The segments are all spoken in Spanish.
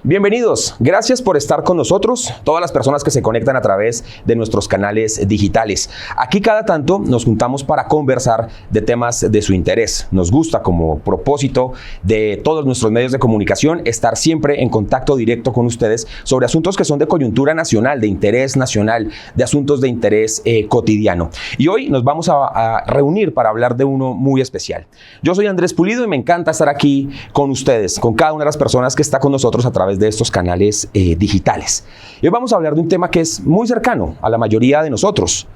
Bienvenidos, gracias por estar con nosotros, todas las personas que se conectan a través de nuestros canales digitales. Aquí cada tanto nos juntamos para conversar de temas de su interés. Nos gusta como propósito de todos nuestros medios de comunicación estar siempre en contacto directo con ustedes sobre asuntos que son de coyuntura nacional, de interés nacional, de asuntos de interés cotidiano. Y hoy nos vamos a reunir para hablar de uno muy especial. Yo soy Andrés Pulido y me encanta estar aquí con ustedes, con cada una de las personas que está con nosotros a través de estos canales digitales. Y hoy vamos a hablar de un tema que es muy cercano a la mayoría de nosotros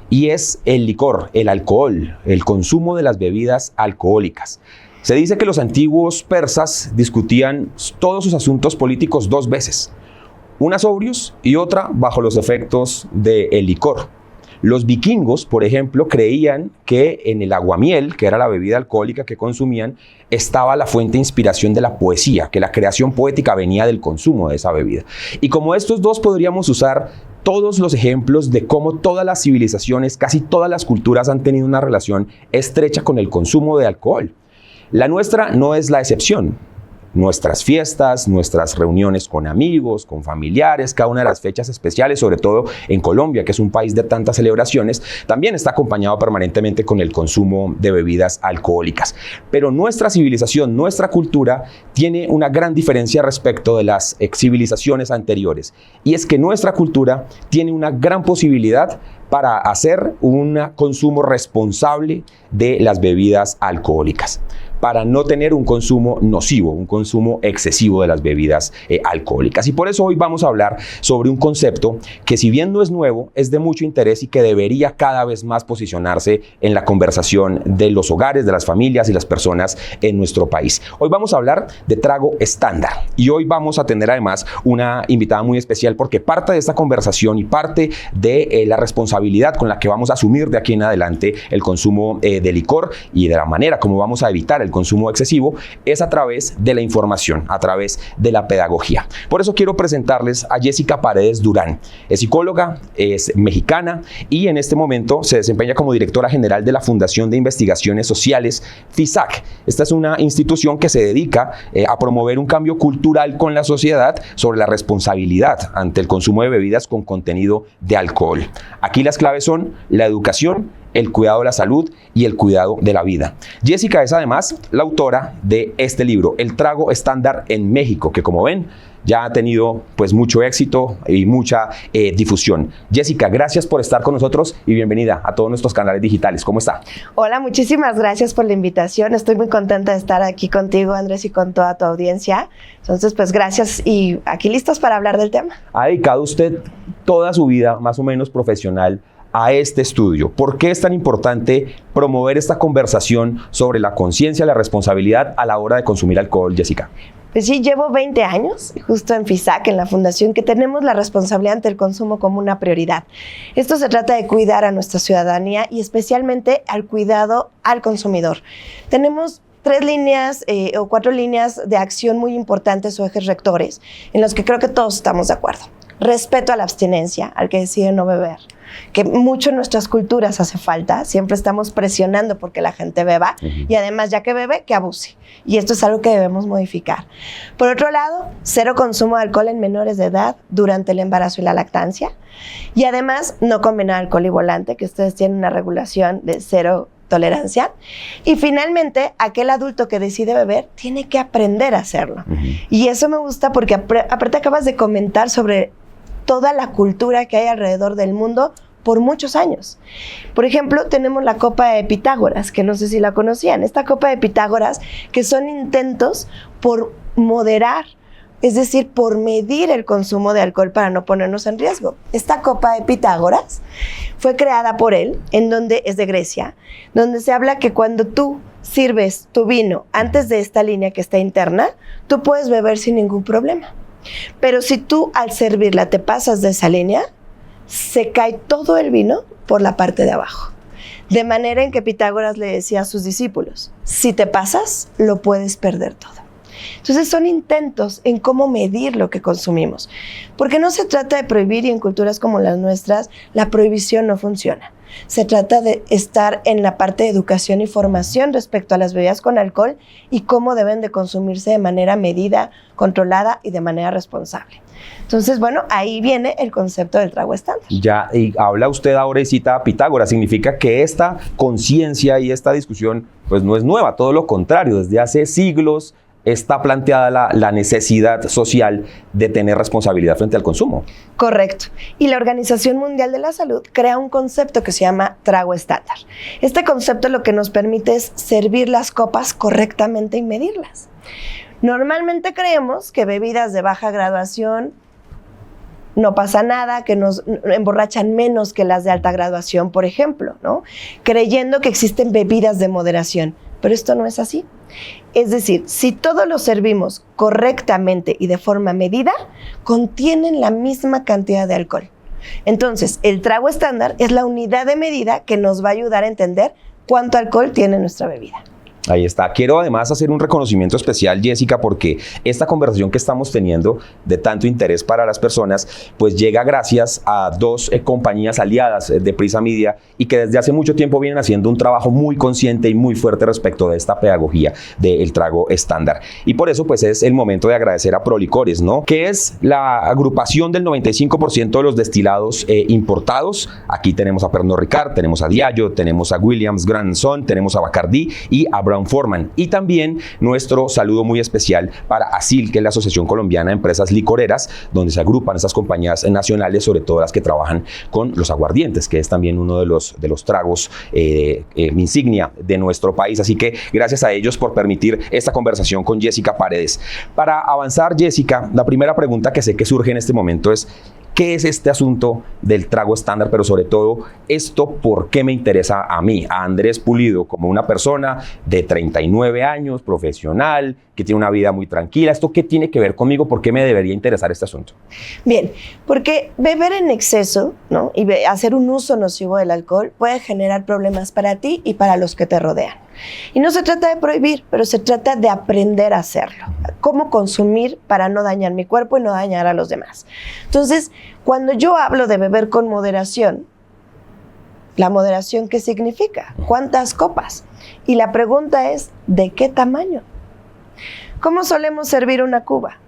y es el licor, el alcohol, el consumo de las bebidas alcohólicas. Se dice que los antiguos persas discutían todos sus asuntos políticos dos veces, una sobrios y otra bajo los efectos del licor. Los vikingos, por ejemplo, creían que en el aguamiel, que era la bebida alcohólica que consumían, estaba la fuente de inspiración de la poesía, que la creación poética venía del consumo de esa bebida. Y como estos dos podríamos usar todos los ejemplos de cómo todas las civilizaciones, casi todas las culturas han tenido una relación estrecha con el consumo de alcohol. La nuestra no es la excepción. Nuestras fiestas, nuestras reuniones con amigos, con familiares, cada una de las fechas especiales, sobre todo en Colombia, que es un país de tantas celebraciones, también está acompañado permanentemente con el consumo de bebidas alcohólicas. Pero nuestra civilización, nuestra cultura, tiene una gran diferencia respecto de las civilizaciones anteriores. Y es que nuestra cultura tiene una gran posibilidad para hacer un consumo responsable de las bebidas alcohólicas, para no tener un consumo nocivo, un consumo excesivo de las bebidas alcohólicas. Y por eso hoy vamos a hablar sobre un concepto que, si bien no es nuevo, es de mucho interés y que debería cada vez más posicionarse en la conversación de los hogares, de las familias y las personas en nuestro país. Hoy vamos a hablar de trago estándar y hoy vamos a tener además una invitada muy especial porque parte de esta conversación y parte de la responsabilidad con la que vamos a asumir de aquí en adelante el consumo de licor y de la manera como vamos a evitar el consumo excesivo es a través de la información, a través de la pedagogía. Por eso quiero presentarles a Jessica Paredes Durán. Es psicóloga, es mexicana y en este momento se desempeña como directora general de la Fundación de Investigaciones Sociales, FISAC. Esta es una institución que se dedica a promover un cambio cultural con la sociedad sobre la responsabilidad ante el consumo de bebidas con contenido de alcohol. Aquí las claves son la educación, el cuidado de la salud y el cuidado de la vida. Jessica es además la autora de este libro, El trago estándar en México, que como ven ya ha tenido pues mucho éxito y mucha difusión. Jessica, gracias por estar con nosotros y bienvenida a todos nuestros canales digitales. ¿Cómo está? Hola, muchísimas gracias por la invitación. Estoy muy contenta de estar aquí contigo, Andrés, y con toda tu audiencia. Entonces, pues gracias y aquí listos para hablar del tema. Ha dedicado usted toda su vida, más o menos profesional, a este estudio. ¿Por qué es tan importante promover esta conversación sobre la conciencia y la responsabilidad a la hora de consumir alcohol, Jessica? Pues sí, llevo 20 años justo en FISAC, en la fundación, que tenemos la responsabilidad ante el consumo como una prioridad. Esto se trata de cuidar a nuestra ciudadanía y especialmente al cuidado al consumidor. Tenemos 3 líneas o 4 líneas de acción muy importantes o ejes rectores en los que creo que todos estamos de acuerdo. Respeto a la abstinencia, al que decide no beber, que mucho en nuestras culturas hace falta, siempre estamos presionando porque la gente beba y además ya que bebe, que abuse. Y esto es algo que debemos modificar. Por otro lado, 0 consumo de alcohol en menores de edad durante el embarazo y la lactancia. Y además, no combinar alcohol y volante, que ustedes tienen una regulación de 0 tolerancia. Y finalmente, aquel adulto que decide beber tiene que aprender a hacerlo. Y eso me gusta porque aparte acabas de comentar sobre toda la cultura que hay alrededor del mundo por muchos años. Por ejemplo, tenemos la Copa de Pitágoras, que no sé si la conocían. Esta Copa de Pitágoras, que son intentos por moderar, es decir, por medir el consumo de alcohol para no ponernos en riesgo. Esta Copa de Pitágoras fue creada por él, en donde es de Grecia, donde se habla que cuando tú sirves tu vino antes de esta línea que está interna, tú puedes beber sin ningún problema. Pero si tú al servirla te pasas de esa línea, se cae todo el vino por la parte de abajo. De manera en que Pitágoras le decía a sus discípulos, si te pasas, lo puedes perder todo. Entonces son intentos en cómo medir lo que consumimos. Porque no se trata de prohibir y en culturas como las nuestras, la prohibición no funciona. Se trata de estar en la parte de educación y formación respecto a las bebidas con alcohol y cómo deben de consumirse de manera medida, controlada y de manera responsable. Entonces, bueno, ahí viene el concepto del trago estándar. Ya, y habla usted ahora y cita a Pitágoras, significa que esta conciencia y esta discusión pues no es nueva, todo lo contrario, desde hace siglos está planteada la necesidad social de tener responsabilidad frente al consumo. Correcto. Y la Organización Mundial de la Salud crea un concepto que se llama trago estándar. Este concepto lo que nos permite es servir las copas correctamente y medirlas. Normalmente creemos que bebidas de baja graduación no pasa nada, que nos emborrachan menos que las de alta graduación, por ejemplo, ¿no? Creyendo que existen bebidas de moderación, pero esto no es así. Es decir, si todos los servimos correctamente y de forma medida, contienen la misma cantidad de alcohol. Entonces, el trago estándar es la unidad de medida que nos va a ayudar a entender cuánto alcohol tiene nuestra bebida. Ahí está. Quiero además hacer un reconocimiento especial, Jessica, porque esta conversación que estamos teniendo de tanto interés para las personas, pues llega gracias a dos compañías aliadas de Prisa Media y que desde hace mucho tiempo vienen haciendo un trabajo muy consciente y muy fuerte respecto de esta pedagogía del trago estándar. Y por eso, pues es el momento de agradecer a Prolicores, ¿no? Que es la agrupación del 95% de los destilados importados. Aquí tenemos a Pernod Ricard, tenemos a Diageo, tenemos a Williams Grand Son, tenemos a Bacardí y a Brown-Forman. Y también nuestro saludo muy especial para ASIL, que es la Asociación Colombiana de Empresas Licoreras, donde se agrupan estas compañías nacionales, sobre todo las que trabajan con los aguardientes, que es también uno de los tragos insignia de nuestro país. Así que gracias a ellos por permitir esta conversación con Jessica Paredes. Para avanzar, Jessica, la primera pregunta que sé que surge en este momento es: ¿qué es este asunto del trago estándar? Pero sobre todo, ¿esto por qué me interesa a mí, a Andrés Pulido, como una persona de 39 años, profesional, que tiene una vida muy tranquila? ¿Esto qué tiene que ver conmigo? ¿Por qué me debería interesar este asunto? Bien, porque beber en exceso, ¿no?, y hacer un uso nocivo del alcohol puede generar problemas para ti y para los que te rodean. Y no se trata de prohibir, pero se trata de aprender a hacerlo. Cómo consumir para no dañar mi cuerpo y no dañar a los demás. Entonces, cuando yo hablo de beber con moderación, ¿la moderación qué significa? ¿Cuántas copas? Y la pregunta es, ¿de qué tamaño? ¿Cómo solemos servir una cuba?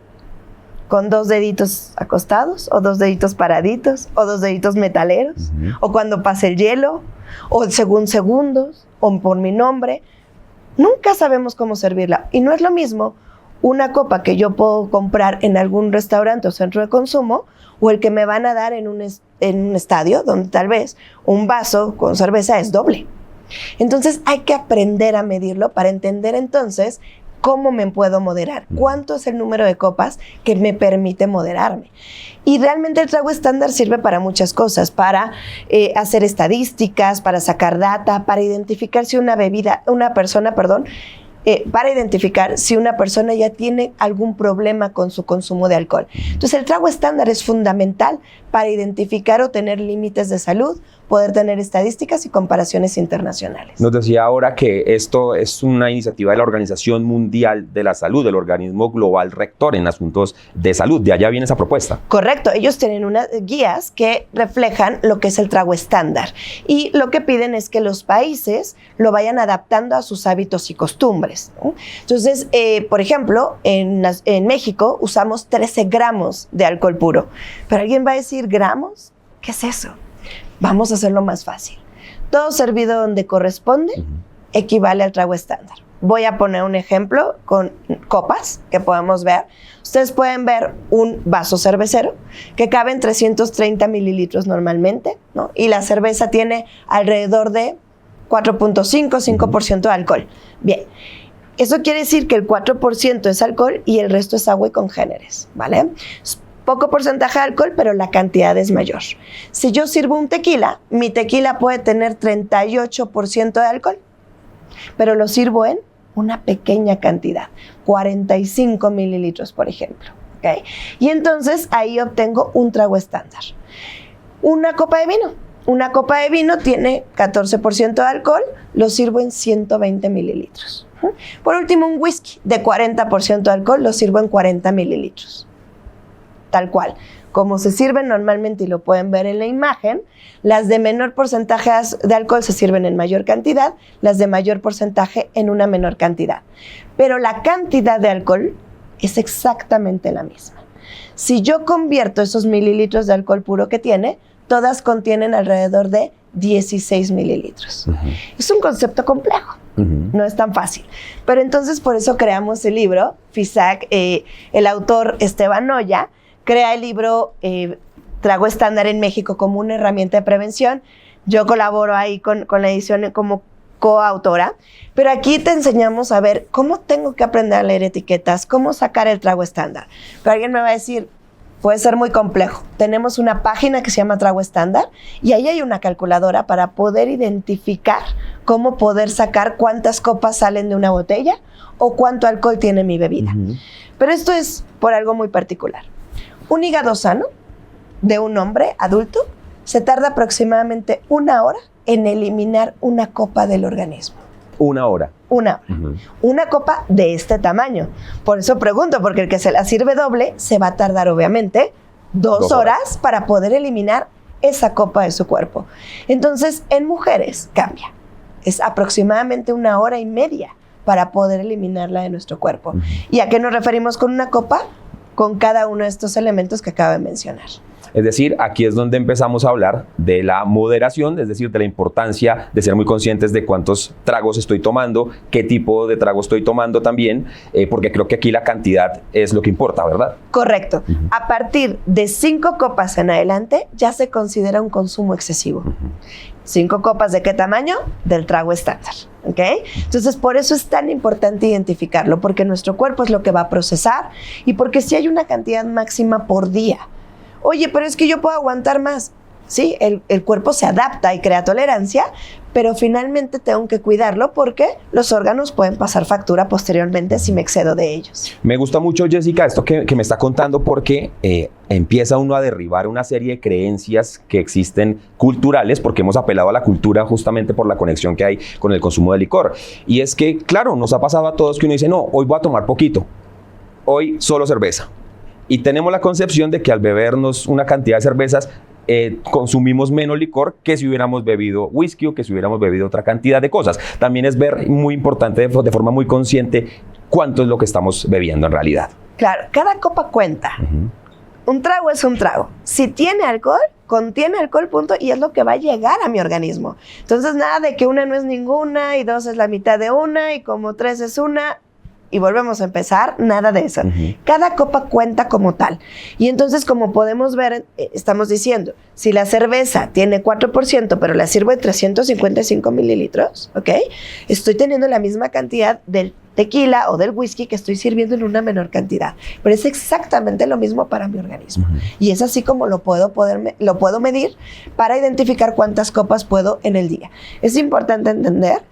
¿Con 2 deditos acostados? ¿O 2 deditos paraditos? ¿O 2 deditos metaleros? ¿O cuando pasa el hielo? ¿O según segundos? ¿O por mi nombre? Nunca sabemos cómo servirla. Y no es lo mismo una copa que yo puedo comprar en algún restaurante o centro de consumo, o el que me van a dar en un estadio, donde tal vez un vaso con cerveza es doble. Entonces hay que aprender a medirlo para entender entonces cómo me puedo moderar, cuánto es el número de copas que me permite moderarme. Y realmente el trago estándar sirve para muchas cosas, para hacer estadísticas, para sacar data, para identificar si para identificar si una persona ya tiene algún problema con su consumo de alcohol. Entonces el trago estándar es fundamental para identificar o tener límites de salud, poder tener estadísticas y comparaciones internacionales. Nos decía ahora que esto es una iniciativa de la Organización Mundial de la Salud, del organismo global rector en asuntos de salud. De allá viene esa propuesta. Correcto. Ellos tienen unas guías que reflejan lo que es el trago estándar. Y lo que piden es que los países lo vayan adaptando a sus hábitos y costumbres, ¿no? Entonces, por ejemplo, en México usamos 13 gramos de alcohol puro. Pero alguien va a decir, ¿gramos? ¿Qué es eso? Vamos a hacerlo más fácil. Todo servido donde corresponde equivale al trago estándar. Voy a poner un ejemplo con copas que podemos ver. Ustedes pueden ver un vaso cervecero que cabe en 330 mililitros normalmente, ¿no? Y la cerveza tiene alrededor de 4.5% de alcohol. Bien, eso quiere decir que el 4% es alcohol y el resto es agua y congéneres, ¿vale? Poco porcentaje de alcohol, pero la cantidad es mayor. Si yo sirvo un tequila, mi tequila puede tener 38% de alcohol, pero lo sirvo en una pequeña cantidad, 45 mililitros, por ejemplo, ¿okay? Y entonces ahí obtengo un trago estándar. Una copa de vino tiene 14% de alcohol, lo sirvo en 120 mililitros. Por último, un whisky de 40% de alcohol, lo sirvo en 40 mililitros. tal cual. Como se sirven normalmente y lo pueden ver en la imagen, las de menor porcentaje de alcohol se sirven en mayor cantidad, las de mayor porcentaje en una menor cantidad. Pero la cantidad de alcohol es exactamente la misma. Si yo convierto esos mililitros de alcohol puro que tiene, todas contienen alrededor de 16 mililitros. Es un concepto complejo. No es tan fácil. Pero entonces por eso creamos el libro. FISAC, el autor Esteban Noya, crea el libro Trago Estándar en México como una herramienta de prevención. Yo colaboro ahí con la edición como coautora, pero aquí te enseñamos a ver cómo tengo que aprender a leer etiquetas, cómo sacar el trago estándar. Pero alguien me va a decir, puede ser muy complejo. Tenemos una página que se llama Trago Estándar y ahí hay una calculadora para poder identificar cómo poder sacar cuántas copas salen de una botella o cuánto alcohol tiene mi bebida. Pero esto es por algo muy particular. Un hígado sano de un hombre adulto se tarda aproximadamente 1 hora en eliminar una copa del organismo. 1 hora. 1 hora. Una copa de este tamaño. Por eso pregunto, porque el que se la sirve doble se va a tardar obviamente 2 horas para poder eliminar esa copa de su cuerpo. Entonces, en mujeres cambia. Es aproximadamente 1 hora y media para poder eliminarla de nuestro cuerpo. ¿Y a qué nos referimos con una copa? Con cada uno de estos elementos que acabo de mencionar. Es decir, aquí es donde empezamos a hablar de la moderación, es decir, de la importancia de ser muy conscientes de cuántos tragos estoy tomando, qué tipo de trago estoy tomando también, porque creo que aquí la cantidad es lo que importa, ¿verdad? Correcto. A partir de 5 copas en adelante ya se considera un consumo excesivo. 5 copas ¿de qué tamaño? Del trago estándar. ¿Ok? Entonces, por eso es tan importante identificarlo, porque nuestro cuerpo es lo que va a procesar y porque si hay una cantidad máxima por día. Oye, pero es que yo puedo aguantar más. Sí, el cuerpo se adapta y crea tolerancia, pero finalmente tengo que cuidarlo porque los órganos pueden pasar factura posteriormente si me excedo de ellos. Me gusta mucho, Jessica, esto que me está contando porque empieza uno a derribar una serie de creencias que existen culturales, porque hemos apelado a la cultura justamente por la conexión que hay con el consumo de licor. Y es que, claro, nos ha pasado a todos que uno dice, no, hoy voy a tomar poquito, hoy solo cerveza. Y tenemos la concepción de que al bebernos una cantidad de cervezas, consumimos menos licor que si hubiéramos bebido whisky o que si hubiéramos bebido otra cantidad de cosas. También es ver, muy importante, de forma muy consciente, cuánto es lo que estamos bebiendo en realidad. Claro, cada copa cuenta. Un trago es un trago. Si tiene alcohol, contiene alcohol, punto, y es lo que va a llegar a mi organismo. Entonces, nada de que 1 no es ninguna y 2 es la mitad de una y como 3 es una. Y volvemos a empezar, nada de eso. Cada copa cuenta como tal. Y entonces, como podemos ver, estamos diciendo, si la cerveza tiene 4%, pero la sirvo en 355 mililitros, ¿ok? Estoy teniendo la misma cantidad del tequila o del whisky que estoy sirviendo en una menor cantidad. Pero es exactamente lo mismo para mi organismo. Y es así como lo puedo medir para identificar cuántas copas puedo en el día. Es importante entender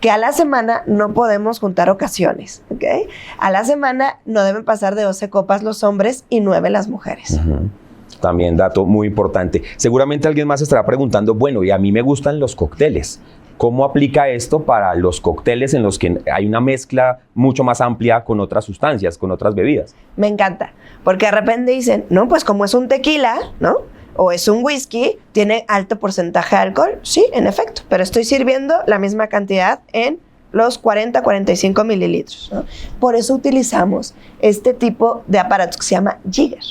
que a la semana no podemos juntar ocasiones, ¿ok? A la semana no deben pasar de 12 copas los hombres y 9 las mujeres. También dato muy importante. Seguramente alguien más estará preguntando, bueno, y a mí me gustan los cócteles. ¿Cómo aplica esto para los cócteles en los que hay una mezcla mucho más amplia con otras sustancias, con otras bebidas? Me encanta, porque de repente dicen, no, pues como es un tequila, ¿no? O es un whisky, tiene alto porcentaje de alcohol. Sí, en efecto, pero estoy sirviendo la misma cantidad en los 40-45 mililitros, ¿no? Por eso utilizamos este tipo de aparatos que se llama jigger,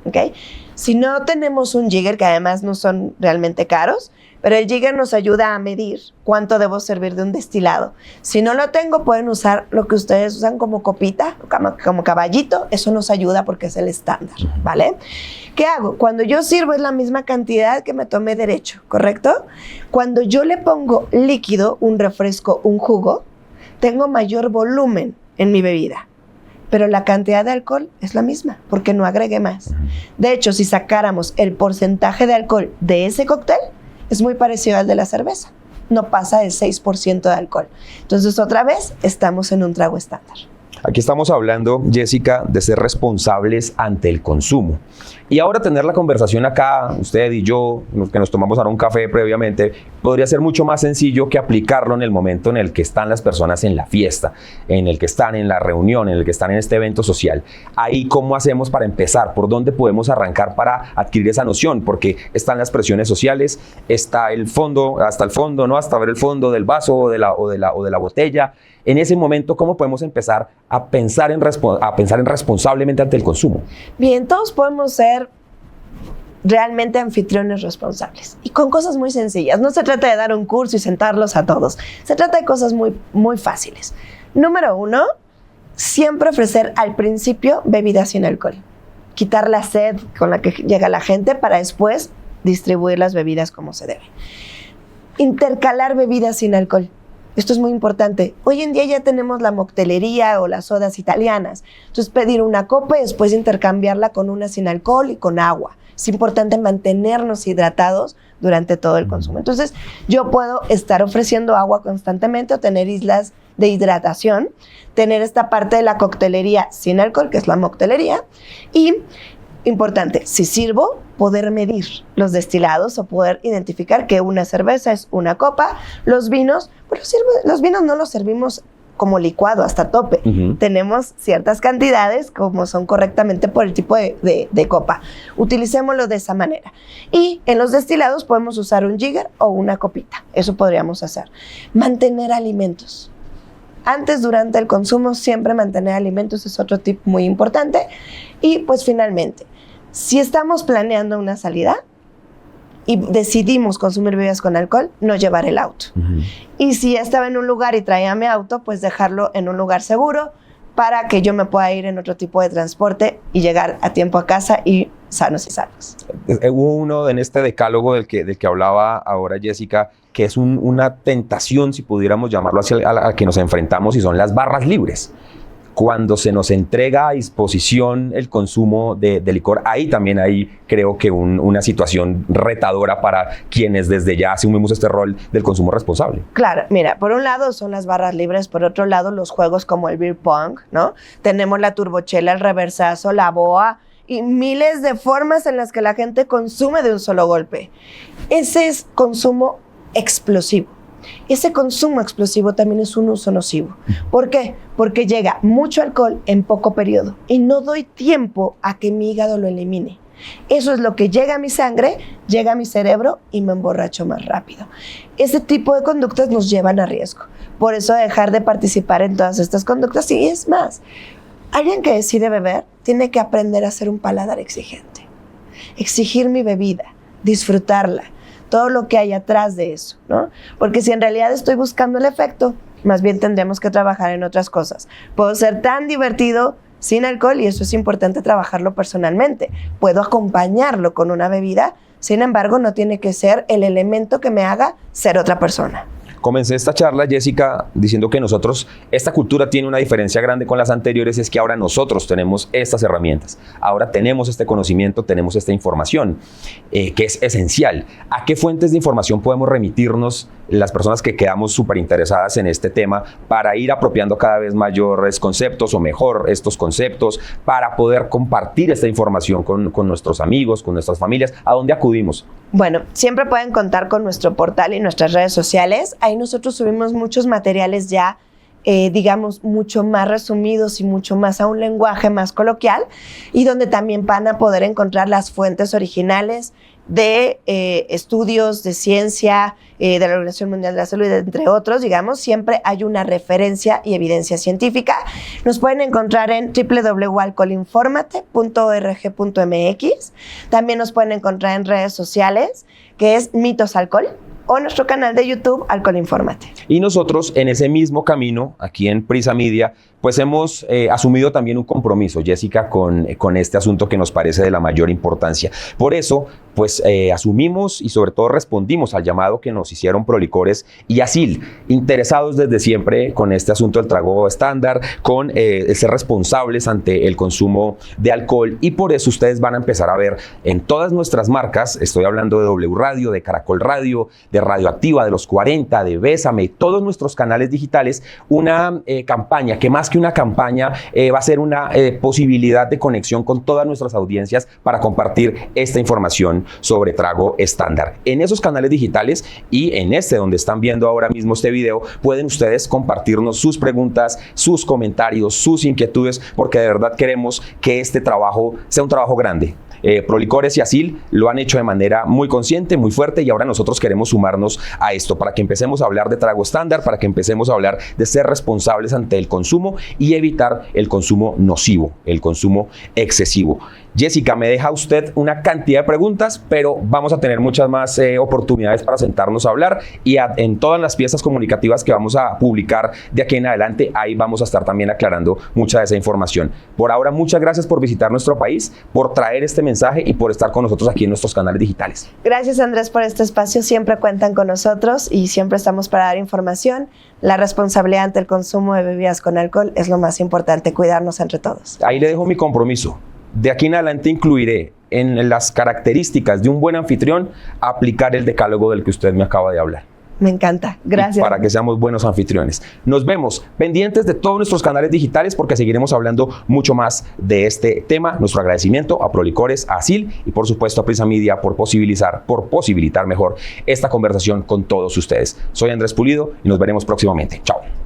¿ok? Si no tenemos un jigger, que además no son realmente caros, pero el jigger nos ayuda a medir cuánto debo servir de un destilado. Si no lo tengo, pueden usar lo que ustedes usan como copita, como caballito. Eso nos ayuda porque es el estándar, ¿vale? ¿Qué hago? Cuando yo sirvo es la misma cantidad que me tomé derecho, ¿correcto? Cuando yo le pongo líquido, un refresco, un jugo, tengo mayor volumen en mi bebida. Pero la cantidad de alcohol es la misma, porque no agregué más. De hecho, si sacáramos el porcentaje de alcohol de ese cóctel, es muy parecido al de la cerveza. No pasa del 6% de alcohol. Entonces, otra vez, estamos en un trago estándar. Aquí estamos hablando, Jessica, de ser responsables ante el consumo. Y ahora tener la conversación acá, usted y yo, que nos tomamos ahora un café previamente, podría ser mucho más sencillo que aplicarlo en el momento en el que están las personas en la fiesta, en el que están en la reunión, en el que están en este evento social. Ahí, ¿cómo hacemos para empezar? ¿Por dónde podemos arrancar para adquirir esa noción? Porque están las presiones sociales, está el fondo, hasta el fondo, ¿no? Hasta ver el fondo del vaso o de la botella. En ese momento, ¿cómo podemos empezar a pensar en responsablemente ante el consumo? Bien, todos podemos ser realmente anfitriones responsables y con cosas muy sencillas. No se trata de dar un curso y sentarlos a todos. Se trata de cosas muy, muy fáciles. Número 1, siempre ofrecer al principio bebidas sin alcohol. Quitar la sed con la que llega la gente para después distribuir las bebidas como se debe. Intercalar bebidas sin alcohol. Esto es muy importante. Hoy en día ya tenemos la moctelería o las sodas italianas. Entonces pedir una copa y después intercambiarla con una sin alcohol y con agua. Es importante mantenernos hidratados durante todo el consumo. Entonces yo puedo estar ofreciendo agua constantemente o tener islas de hidratación, tener esta parte de la coctelería sin alcohol, que es la moctelería, y importante, si sirvo, poder medir los destilados o poder identificar que una cerveza es una copa. Los vinos, pues los vinos no los servimos como licuado hasta tope. Tenemos ciertas cantidades como son correctamente por el tipo de copa. Utilicémoslo de esa manera. Y en los destilados podemos usar un jigger o una copita. Eso podríamos hacer. Mantener alimentos. Antes, durante el consumo, siempre mantener alimentos es otro tip muy importante. Y pues finalmente, si estamos planeando una salida y decidimos consumir bebidas con alcohol, no llevar el auto. Y si ya estaba en un lugar y traía mi auto, pues dejarlo en un lugar seguro para que yo me pueda ir en otro tipo de transporte y llegar a tiempo a casa y sanos y salvos. Hubo uno en este decálogo del que hablaba ahora Jessica, que es una tentación, si pudiéramos llamarlo así, a la que nos enfrentamos, y son las barras libres. Cuando se nos entrega a disposición el consumo de licor, ahí también hay, creo que una situación retadora para quienes desde ya asumimos este rol del consumo responsable. Claro, mira, por un lado son las barras libres, por otro lado los juegos como el beer pong, ¿no? Tenemos la turbochela, el reversazo, la boa y miles de formas en las que la gente consume de un solo golpe. Ese es consumo explosivo. Ese consumo explosivo también es un uso nocivo. ¿Por qué? Porque llega mucho alcohol en poco periodo y no doy tiempo a que mi hígado lo elimine. Eso es lo que llega a mi sangre, llega a mi cerebro y me emborracho más rápido. Ese tipo de conductas nos llevan a riesgo. Por eso dejar de participar en todas estas conductas. Y es más, alguien que decide beber tiene que aprender a ser un paladar exigente. Exigir mi bebida, disfrutarla, todo lo que hay atrás de eso, ¿no? Porque si en realidad estoy buscando el efecto, más bien tendremos que trabajar en otras cosas. Puedo ser tan divertido sin alcohol y eso es importante trabajarlo personalmente. Puedo acompañarlo con una bebida, sin embargo, no tiene que ser el elemento que me haga ser otra persona. Comencé esta charla, Jessica, diciendo que esta cultura tiene una diferencia grande con las anteriores, es que ahora nosotros tenemos estas herramientas, ahora tenemos este conocimiento, tenemos esta información, que es esencial. ¿A qué fuentes de información podemos remitirnos las personas que quedamos súper interesadas en este tema para ir apropiando cada vez mayores conceptos o mejor estos conceptos, para poder compartir esta información con nuestros amigos, con nuestras familias? ¿A dónde acudimos? Bueno, siempre pueden contar con nuestro portal y nuestras redes sociales. Ahí nosotros subimos muchos materiales ya, digamos, mucho más resumidos y mucho más a un lenguaje más coloquial, y donde también van a poder encontrar las fuentes originales de estudios de ciencia, de la Organización Mundial de la Salud, entre otros, digamos. Siempre hay una referencia y evidencia científica. Nos pueden encontrar en www.alcoholinformate.org.mx. También nos pueden encontrar en redes sociales, que es Mitos Alcohol, o nuestro canal de YouTube, Alcohol Infórmate. Y nosotros en ese mismo camino, aquí en Prisa Media, pues hemos asumido también un compromiso, Jessica, con este asunto que nos parece de la mayor importancia. Por eso, pues asumimos y sobre todo respondimos al llamado que nos hicieron Prolicores y Asil, interesados desde siempre con este asunto del trago estándar, con ser responsables ante el consumo de alcohol, y por eso ustedes van a empezar a ver en todas nuestras marcas, estoy hablando de W Radio, de Caracol Radio, de Radioactiva, de Los 40, de Bésame, todos nuestros canales digitales, una campaña que más que una campaña va a ser una posibilidad de conexión con todas nuestras audiencias para compartir esta información sobre trago estándar. En esos canales digitales y en este donde están viendo ahora mismo este video, pueden ustedes compartirnos sus preguntas, sus comentarios, sus inquietudes, porque de verdad queremos que este trabajo sea un trabajo grande. Prolicores y Asil lo han hecho de manera muy consciente, muy fuerte, y ahora nosotros queremos sumarnos a esto para que empecemos a hablar de trago estándar, para que empecemos a hablar de ser responsables ante el consumo y evitar el consumo nocivo, el consumo excesivo. Jessica, me deja usted una cantidad de preguntas, pero vamos a tener muchas más oportunidades para sentarnos a hablar, y en todas las piezas comunicativas que vamos a publicar de aquí en adelante, ahí vamos a estar también aclarando mucha de esa información. Por ahora, muchas gracias por visitar nuestro país, por traer este mensaje y por estar con nosotros aquí en nuestros canales digitales. Gracias, Andrés, por este espacio. Siempre cuentan con nosotros y siempre estamos para dar información. La responsabilidad ante el consumo de bebidas con alcohol es lo más importante, cuidarnos entre todos. Ahí le dejo mi compromiso. De aquí en adelante incluiré en las características de un buen anfitrión aplicar el decálogo del que usted me acaba de hablar. Me encanta, gracias. Para que seamos buenos anfitriones. Nos vemos pendientes de todos nuestros canales digitales, porque seguiremos hablando mucho más de este tema. Nuestro agradecimiento a Prolicores, a Asil y por supuesto a Prisa Media por posibilitar mejor esta conversación con todos ustedes. Soy Andrés Pulido y nos veremos próximamente. Chao.